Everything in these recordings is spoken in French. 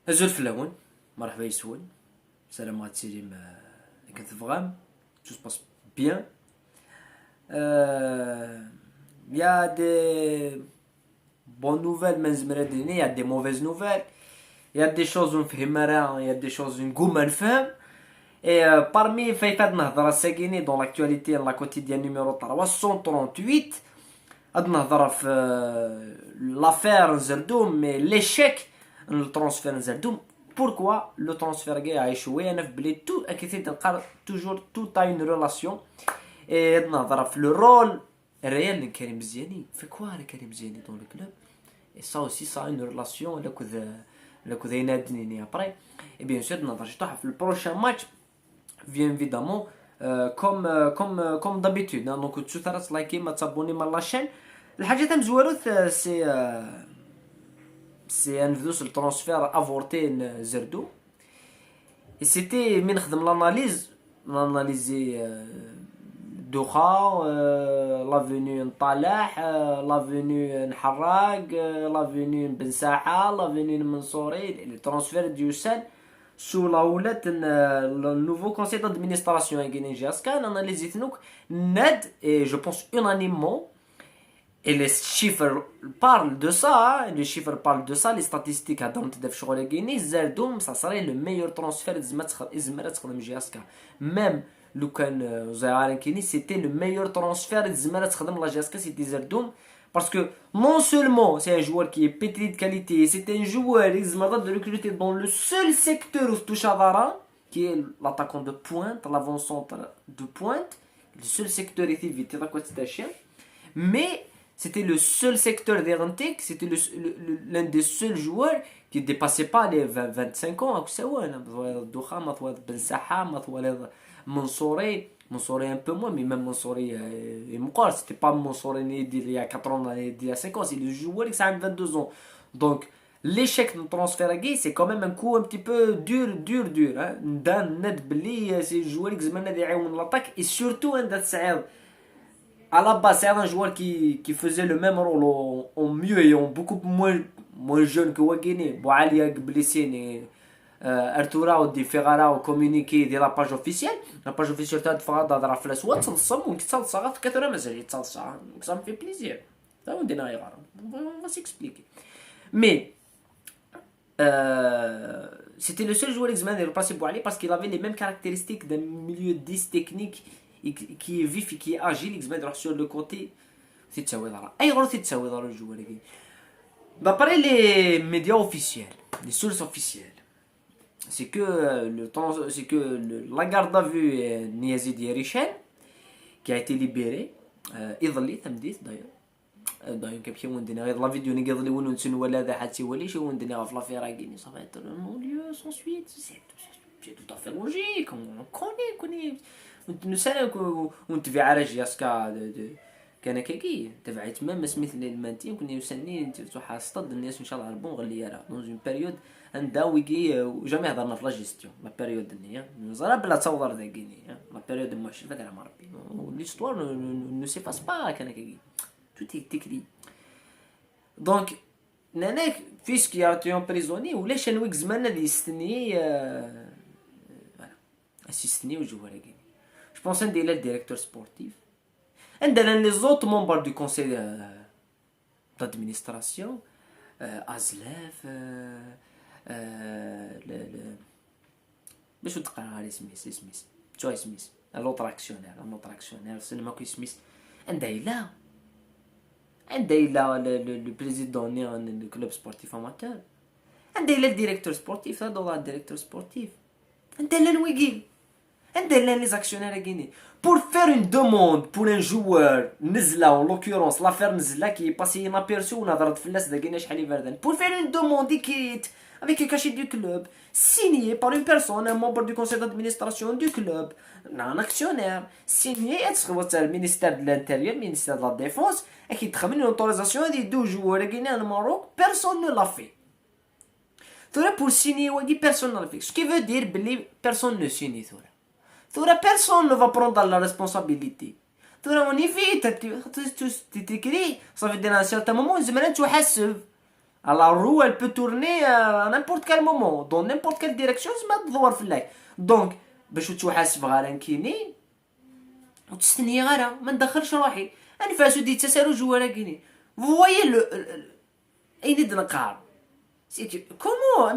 Azul flaouen, مرحبا يسون, سلامات سيري كنت تفغام, tout se passe bien. Il y a des bonnes nouvelles, mais il y a des mauvaises nouvelles. Il y a des choses où il y a des choses où on femme. Et parmi Faïfad Nahdara Sagini dans l'actualité, la quotidienne numéro 338, Adnahdara l'affaire Zerdoum, mais l'échec le transfert Zerdoum. Pourquoi le transfert a échoué? Toujours tout a une relation. Et le rôle réel de Karim Bziani. Fait quoi Karim Bziani dans le club? Et ça aussi, ça a une relation avec après. Et bien sûr, le prochain match vient évidemment comme d'habitude. Donc, tu t'arrêtes liker, t'abonner à la chaîne. الحاجة مزوروث c'est un vidéo sur le transfert avorté de Zerdo. Et c'était من خدم l'analyser Doha, l'avenue Ntalah, l'avenue Nharrag, l'avenue Ben Saha, l'avenue Mansouri, le transfert du Youssef sous la houlette le nouveau conseil d'administration à Guinée-Jasca. On analyse Ned, et je pense unanimement. Et les chiffres parlent de ça, les chiffres parlent de ça, les statistiques à Dante de Guinée, Zerdoum, ça serait le meilleur transfert de Jasca. Même Lukan Zaharankini, c'était le meilleur transfert de Jasca, c'était Zerdoum. Parce que non seulement c'est un joueur qui est pétri de qualité, c'est un joueur qui de recruter dans le seul secteur où touche Avara, qui est l'attaquant de pointe, l'avant-centre de pointe, le seul secteur est vite, mais c'était le seul secteur d'Erantic, c'était l'un des seuls joueurs qui ne dépassait pas les 25 ans. Ben Saha, Mansouri un peu moins, mais même Mansouri c'était pas Mansouri il y a 4 ans, il y a 5 ans, c'est le joueur qui a 22 ans. Donc l'échec de transfert à Guy, c'est quand même un coup un petit peu dur. Dan Ned Belli, c'est le joueur qui a l'attaque, et surtout un Saïd. À la base, c'est un joueur qui faisait le même rôle en mieux et en beaucoup moins jeune que Wagini. Bouali Blessine, Artura ou Ferrara ont communiqué de la page officielle. La page officielle de Farada dans la flash. What ça me fait plaisir. On va s'expliquer. Mais c'était le seul joueur examen de remplacer Bouali parce qu'il avait les mêmes caractéristiques d'un milieu 10 technique qui est vif et qui est agile, il se sur le côté. C'est ça, le joueur. D'après les médias officiels, les sources officielles, c'est que la garde à vue est Niazid Yerishen, qui a été libéré. Idli, ça me dit d'ailleurs. D'ailleurs, كيف وندنا غير لا فيديو نقضي ونسن ولا ذا حتى ولي شو وندنا في لافير غيني ça va être non lieu sans suite, c'est tout à fait logique, on connaît نسألك ونتبع على جياسكا كان كيكي تبعت ما سميت المانتين كنا يسنين تحصد الناس ان شاء الله البون غلي راه دون اون بيريود عندها ويكي وجامي هضرنا في لا جيستيون لا بيريود النية نزرا بلا تصور ذا كيني لا بيريود ما شي فاكر مع ربي ليستوار نو سي باس با كان كيكي تو تيكري دونك ناناك فيسكي ارتيون بريزوني ولاش نويك زمان اللي يستني اسيستني وجوه كيني. Je pense un le directeur sportif. Un les autres membres du conseil d'administration. Azlev. Mais je te parle Smith. Joy Smith. L'autre actionnaire. C'est le Marcus Smith. Un le président du club sportif amateur. Un le directeur sportif. Un directeur sportif. Un le Wiggy. Les actionnaires à Guinée. Pour faire une demande pour un joueur, Nizla en l'occurrence, l'affaire Nizla qui est passée inaperçue, on a pour faire une demande écrite avec un cachet du club, signé par une personne, un membre du conseil d'administration du club, un actionnaire, signé le ministère de l'Intérieur, le ministère de la Défense, et qui traîne une autorisation des 2 joueurs guinéens au Maroc, personne ne l'a fait. Pour signer, personne ne l'a fait. Ce qui veut dire que personne ne signe. Personne ne va prendre la responsabilité. On évite, tu t'écris, ça veut dire à un certain moment, tu hasses. à la roue elle peut tourner à n'importe quel moment dans n'importe quelle direction ما تدور في اللاك دونك باش توحاسب غير كاينين وتستني غير ما ندخلش روحي انفاسو دي تسالو جوارا كاينين فوايي لو اين نقار comment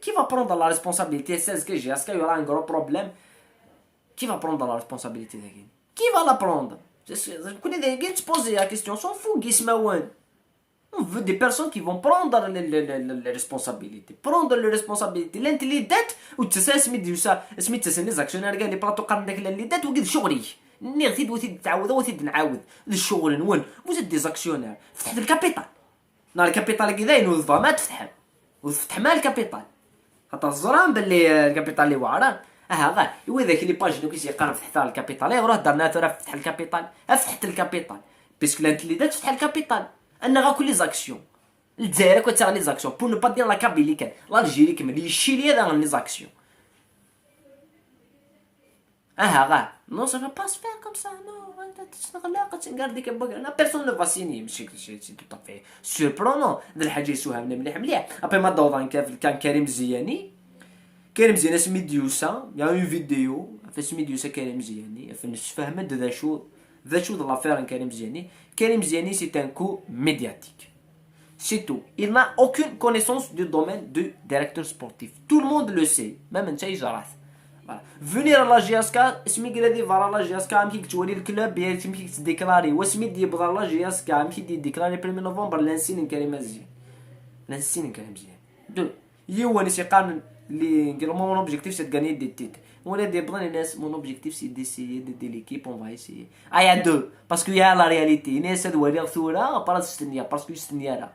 qui va prendre la responsabilité c'est que j'ai est-ce qu'il y aura un gros problème qui va prendre la responsabilité qui va la prendre كل اللي قلت poser la question s'en fout قسمه وين on veut des personnes qui vont prendre les responsabilités prendre les responsabilités لانت اللي دات وتسا سميت تسني زاكسيونير قال لي بلاطو قرن داك اللي دات وقد شغلي نغتيد وتيد تعاود وتيد نعاود الشغل نون وزيد دي زاكسيونير فتحت الكابيتال نهار الكابيتال كذا ينوضها ما تفتح وتفتح مال الكابيتال خاطر الزران باللي الكابيتال اللي واعران غا ايوا ذاك لي باج دوك يقرب فتح الكابيتال روح درنا ثرا فتح الكابيتال فتحت الكابيتال باسكو لانت اللي دات فتح الكابيتال انا غا كل لي زاكسيون الجزائر كنت لي زاكسيون بور نو با دير لا كابيلي كان الجيري كمل يشيلي هذا لي زاكسيون غا نو سا با سفير كوم سا نو انت تشتغل تنقردي كبا انا بيرسون نو فاسيني ماشي شي تو طافي سوربرونون هاد الحاجه يسوهمنا مليح ابي ما دوضان كان كريم الزياني سميت ديوسا يا اون فيديو سميت ديوسا كريم الزياني فهمت ذا شو de l'affaire Karim Ziani c'est un coup médiatique c'est tout il n'a aucune connaissance du domaine du directeur sportif tout le monde le sait même انت جرات venir à la GSK اسمي قال فار لا GSK امكيك تولي الكلوب يمكيك تديكلاري واسمي دي بغا لا GSK امكيك ديكلاري بريمي نوفمبر لانسين كريم زيان دو يواني سي قانون اللي قال مون اوبجيكتيف سي غاني دي تيت ولا دي بلان الناس مون اوبجيكتيف سي ديسيي دي ليكيب اون فاي سي يا دو باسكو يا لا رياليتي الناس هاد ولي ثورة باراس ستنيا باسكو ستنيا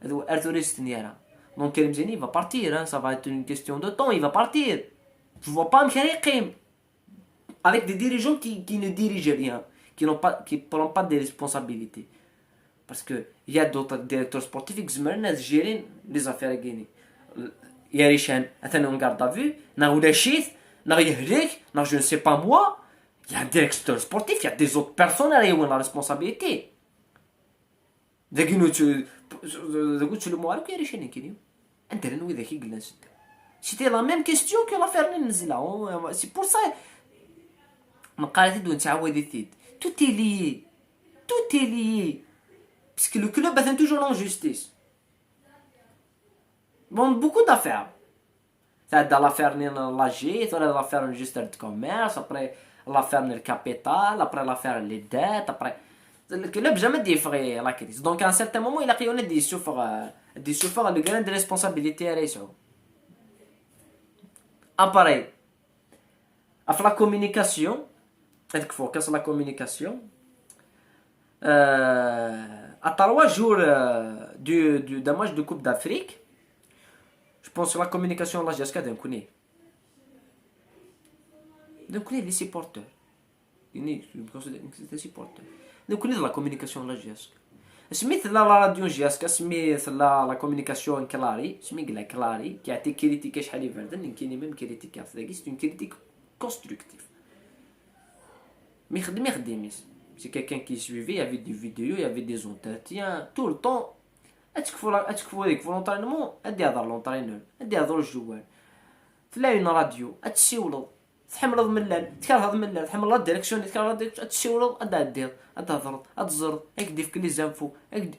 هادو ارثوري ستنيا دونك كريم زيني va partir ça va être une question de temps il va partir je vois pas مخريقيم avec des dirigeants qui ne dirigent rien qui prennent pas de responsabilités parce que il y a d'autres directeurs sportifs qui الناس جيرين les affaires كاينين يا ريشان مثلا اون garde à vue نا ولا شيت نا يهلك نا je ne sais pas moi il y a un directeur sportif il y a des autres personnes qui ont la responsabilité داكينو قلت له موالك يا ريشان كاينين انت لانو ذاك قلنا نسد c'était la même question que l'affaire اللي نزلها c'est pour ça مقالتي دون تعاودي تيد tout est lié parce que le club a toujours l'injustice bon beaucoup d'affaires ça dans l'affaire de la G l'affaire du registre de commerce après l'affaire du capital après l'affaire des dettes après le club jamais défrayé la crise donc à un certain moment il a créé des chauffeurs de grande responsabilité à réseau pareil à la communication il faut que la communication à 3 jours d'un match de Coupe d'Afrique je pense que la communication là jusqu'à d'un coup les supporters les supporters donc de la communication là jusqu'à سميت لا راديو جياسكا سميت لا كومونيكاسيون كلاري سميت لا كلاري كيعطي كريتيك شحال يفردن كاين ميم كريتيك فداكي سي كريتيك كونستركتيف مي خدميس c'est quelqu'un qui suivait il y avait des vidéos il y avait des entretiens tout le temps اتكفوا هذيك فولونتاريمون ادي هضر لونطرينور ادي هضر الجوال تلاقي راديو اتسيولو تحملض ملال تكرهض ملال تحمل لا ديريكسيون تكرهض اتسيولو ادير اتهضر اتزرد اكدي في كل زانفو اكدي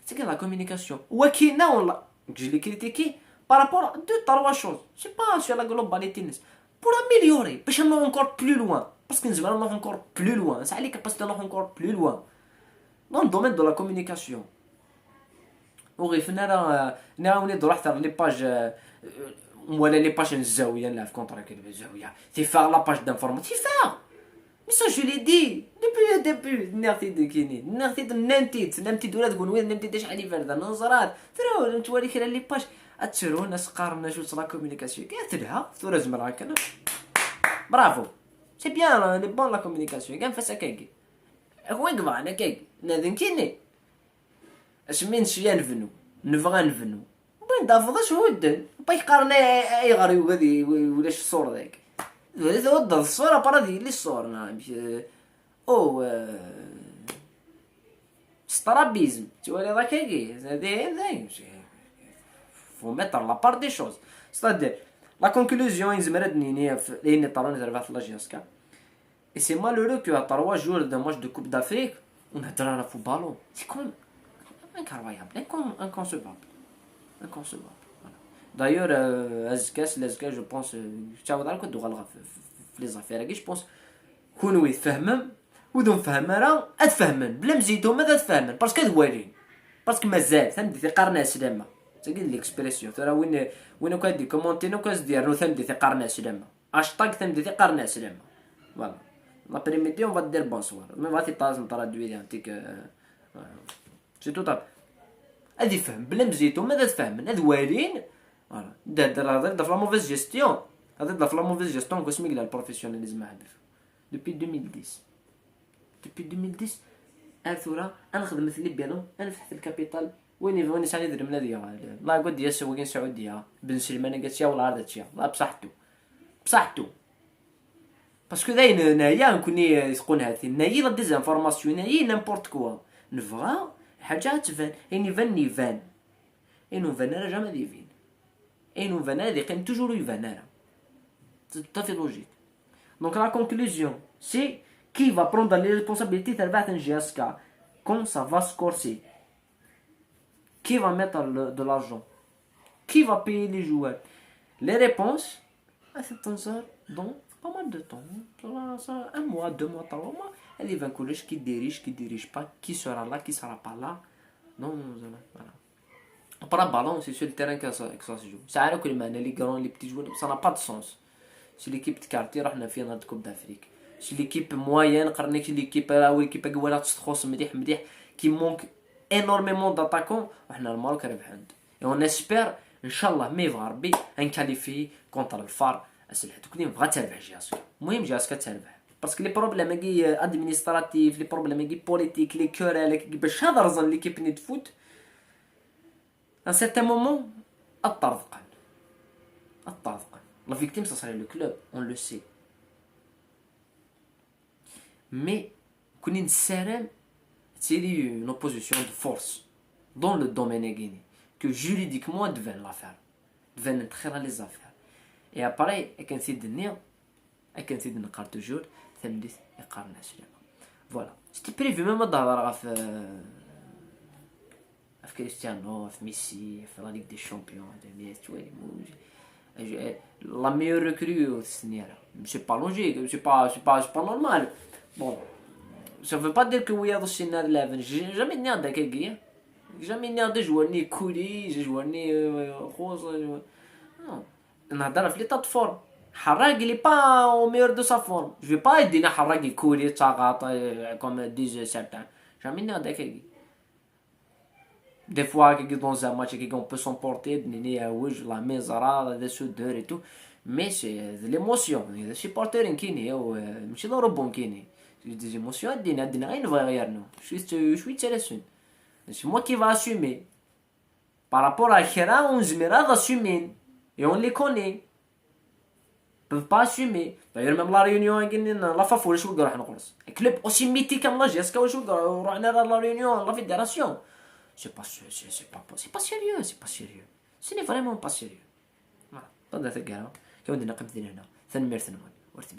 سي لا كومونيكاسيون وكينا ولا جي لي كريتيكي بارابور دو تروا شوز سي با سو لا غلوباليتي الناس بور اميليوري باش نروح انكور بلو لوان باسكو نزعما نروح انكور بلو لوان سا عليك باش نروح انكور بلو لوان دون دومين دو لا كومونيكاسيون وغيفنا راه ناوني نروح حتى لي باج ولا لي باج الزاويه نلعب كونتر كلمه الزاويه تي فار لا باج دانفورم تي فار مي سا جو لي دي ديبي نارتي دكيني نارتي نمتي ولا تقول وين نمتي شحال يفرد نظرات ترى نتوالي كرا لي باج اتشرو ناس قارنا شو لا كومونيكاسيون كاع تلها ثورة زمرا كنا برافو سي بيان لي بون لا كومونيكاسيون كاع فاسا كاكي هو كبا انا كاكي نادن كيني اش من شيا نبغى نفنو بين دافضاش ودن باي قارنا اي غريو غادي ولاش الصور ذاك ولا ود الصوره بارادي لي الصور نعم او سترابيزم تولي ذاك كي هذه faut mettre la part des choses. C'est-à-dire, la conclusion, et c'est malheureux qu'à 3 jours d'un match de Coupe d'Afrique, on a droit à football. C'est quand même incroyable, inconcevable. Inconcevable. Voilà. D'ailleurs, je pense, les affaires, je pense, كونوا يتفاهموا ودون فهم راه اتفاهمن بلا مزيدهم ما تفاهمن باسكو دوالين باسكو مازال فهمتي في قرن سلامه تقول ليكسبريسيون ترى وين كدي كومونتينو كاس ديالو فهمتي في قرن سلامه هاشتاغ فهمتي في قرن سلامه فوالا لابريميدي اون فا دير بونسوار مي فاتي طازم ترادوي انتيك سي تو طاب هادي فهم بلا مزيتهم ما تفهمن هاد والين فوالا دا في لا موفيز جيستيون هذا دا في لا موفيز جيستيون كوسميك لا البروفيسيوناليزم ما عندك depuis 2010 انا ثورة انا خدمت لي بيانو انا فتحت الكابيتال وين ساني درهم نادي الله قد يا سواقين سعوديه بن سلمان قالت يا ولا هذا لا بصحتو باسكو داين هنايا نكوني يسقون هاتي هنايا لا ديزانفورماسيون هنايا نيمبورت كوا نفغا حاجه تفان ني فان اينو فان راه جامي دي فين اينو فان هادي قيم توجور يفان راه تافي لوجيك. Donc la conclusion, c'est qui va prendre les responsabilités de GSK quand ça va se corser. Qui va mettre de l'argent? Qui va payer les joueurs? Les réponses, c'est dans pas mal de temps. Un mois, 2 mois, 3 mois. Elle va couler qui dirige pas, qui sera là, qui sera pas là. Non, voilà. Après le ballon, c'est sur le terrain que ça se joue. C'est à que les grands, les petits joueurs, ça n'a pas de sens. Si l'équipe de quartier راحنا فيها نهار Coupe d'Afrique. Si l'équipe moyenne قرنيك l'équipe راهو l'équipe قوالها تخص مليح qui manque énormément d'attaquants وحنا الماروك ربحنا. Et on espère ان شاء الله ما يبغى ربي ان كاليفي كونتر الفار اسلحه كلين بغا تربح جاسك. المهم جاسك تربح باسكو لي بروبليم كي ادمينستراتيف لي بروبليم كي بوليتيك لي كورال باش هذا رزن ليكيب ني تفوت ان سيرتان مومون الطرفقان. La victime, ça serait le club, on le sait. Mais, c'est une opposition de force dans le domaine guinéen, que juridiquement, devait l'affaire, devait entrer les affaires. Et après, il y a un quart de jour, voilà. C'était prévu même d'avoir Cristiano, Messi, la Ligue des Champions, la meilleure recrue c'est pas logique, c'est pas normal. Bon, ça veut pas dire que oui, j'ai jamais né avec jamais né de joueur ni Kouli, j'ai joué ni Rose. Non, on a dans l'état de forme. Harag il est pas au meilleur de sa forme. Je vais pas dire Harag et Kouli comme disent certains. Jamais né avec Des fois, dans un match, on peut s'emporter, la misère, des soudeurs et tout. Mais c'est de l'émotion. Les supporters qui ne sont pas bons. Des émotions, rien derrière nous. Je suis intéressé. C'est moi qui vais assumer. Par rapport à Khera, on se met à assumer. Et on les connaît. Ils ne peuvent pas assumer. D'ailleurs, même la réunion, la FAFO, je vais un club aussi mythique comme la GSK, je vais la réunion, la fédération. C'est pas sérieux. Ce n'est vraiment pas sérieux. Voilà. هذا ثقة. كون نقبل هنا ثنمير ثنمون ورث